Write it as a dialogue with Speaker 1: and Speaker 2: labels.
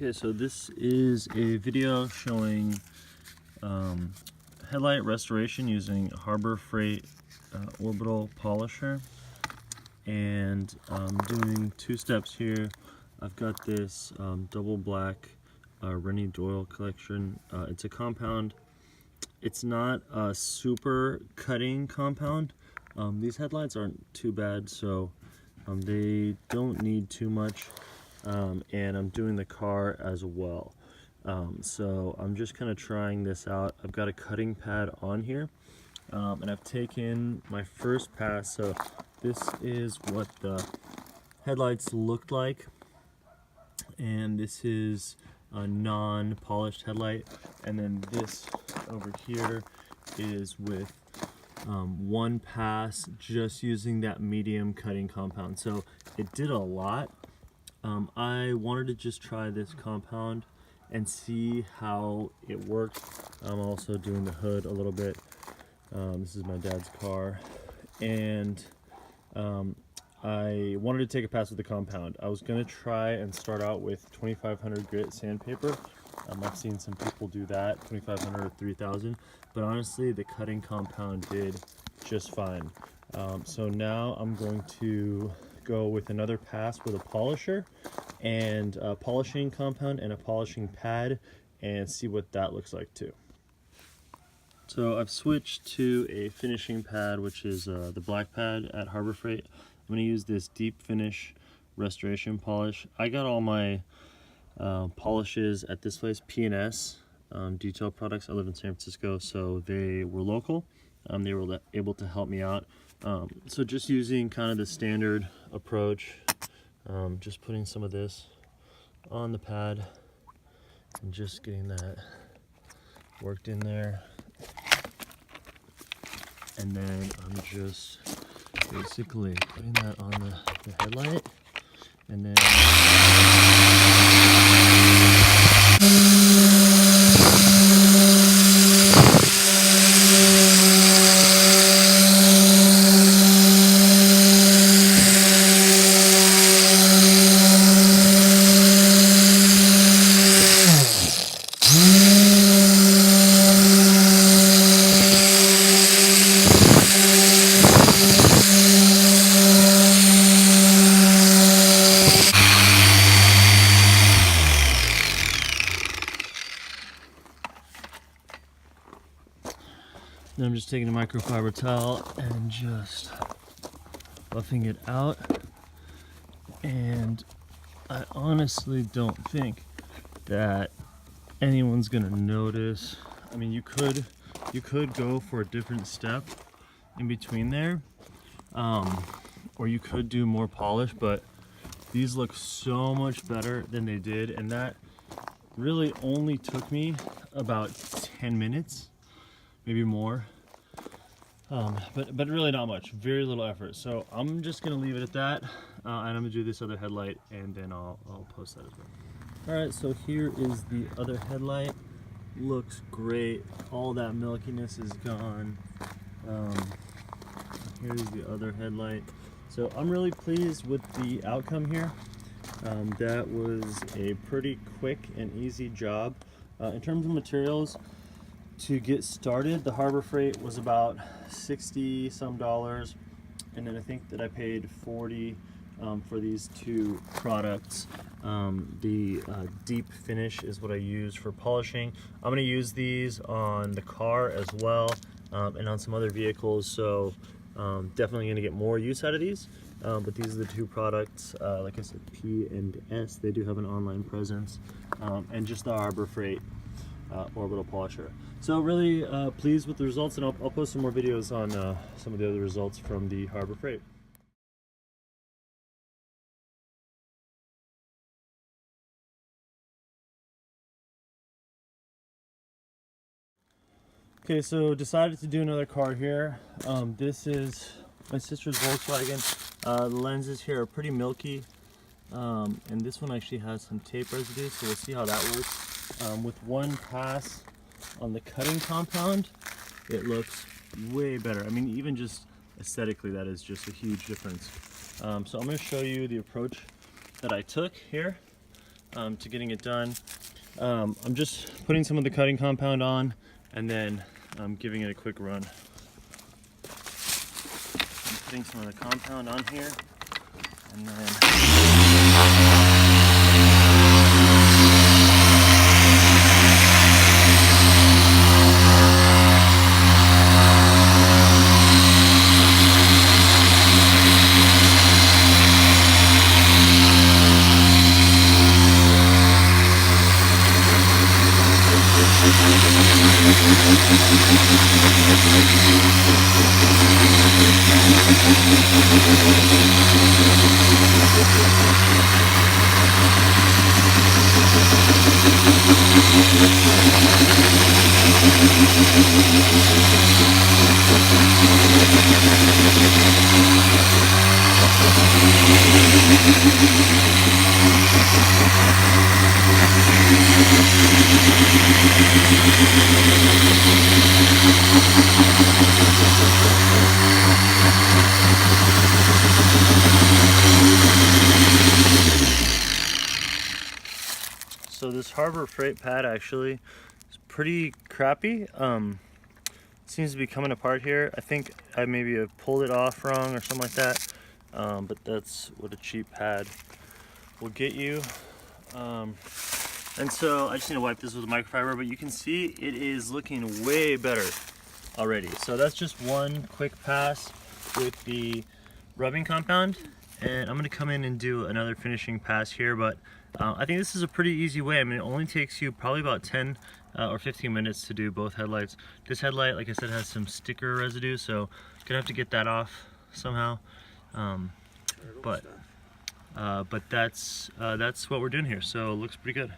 Speaker 1: Okay, so this is a video showing headlight restoration using Harbor Freight Orbital polisher, and I'm doing two steps here. I've got this double black Renny Doyle collection. It's a compound. It's not a super cutting compound. These headlights aren't too bad, so they don't need too much. And I'm doing the car as well. So I'm just kind of trying this out. I've got a cutting pad on here, and I've taken my first pass. So this is what the headlights looked like, and this is a non-polished headlight, and then this over here is with one pass, just using that medium cutting compound. So it did a lot. I wanted to just try this compound and see how it worked. I'm also doing the hood a little bit. This is my dad's car, and I wanted to take a pass with the compound. I was going to try and start out with 2500 grit sandpaper. I've seen some people do that, 2500 or 3000, but honestly the cutting compound did just fine. So now I'm going to go with another pass with a polisher and a polishing compound and a polishing pad, and see what that looks like too. So I've switched to a finishing pad, which is the black pad at Harbor Freight. I'm going to use this deep finish restoration polish. I got all my polishes at this place, P&S Detail Products. I live in San Francisco, so they were local. They were able to help me out. So just using kind of the standard approach, just putting some of this on the pad and just getting that worked in there. And then I'm just basically putting that on the headlight, and then I'm just taking a microfiber towel and just buffing it out. And I honestly don't think that anyone's gonna notice. I mean, you could go for a different step in between there, or you could do more polish, but these look so much better than they did, and that really only took me about 10 minutes, maybe more. But really not much, very little effort. So I'm just gonna leave it at that, and I'm gonna do this other headlight, and then I'll post that as well. All right, so here is the other headlight. Looks great. All that milkiness is gone. Here's the other headlight. So I'm really pleased with the outcome here. That was a pretty quick and easy job. In terms of materials, to get started, the Harbor Freight was about $60 some, and then I think that I paid $40 for these two products. The deep finish is what I use for polishing. I'm going to use these on the car as well, and on some other vehicles, so definitely going to get more use out of these. But these are the two products, like I said, P and S. They do have an online presence, and just the Harbor Freight Orbital polisher. So really pleased with the results, and I'll post some more videos on some of the other results from the Harbor Freight. Okay, so decided to do another car here. This is my sister's Volkswagen. The lenses here are pretty milky, and this one actually has some tape residue, so we'll see how that works. With one pass on the cutting compound, it looks way better. I mean, even just aesthetically, that is just a huge difference. So I'm going to show you the approach that I took here. to getting it done. I'm just putting some of the cutting compound on and then giving it a quick run. I'm putting some of the compound on here and then so this Harbor Freight pad actually is pretty crappy. It seems to be coming apart here. I think I maybe have pulled it off wrong or something like that. But that's what a cheap pad will get you. And so I just need to wipe this with a microfiber, but you can see it is looking way better already. So that's just one quick pass with the rubbing compound. And I'm gonna come in and do another finishing pass here, but I think this is a pretty easy way. I mean, it only takes you probably about 10 or 15 minutes to do both headlights. This headlight, like I said, has some sticker residue, so gonna have to get that off somehow. But that's what we're doing here, so it looks pretty good.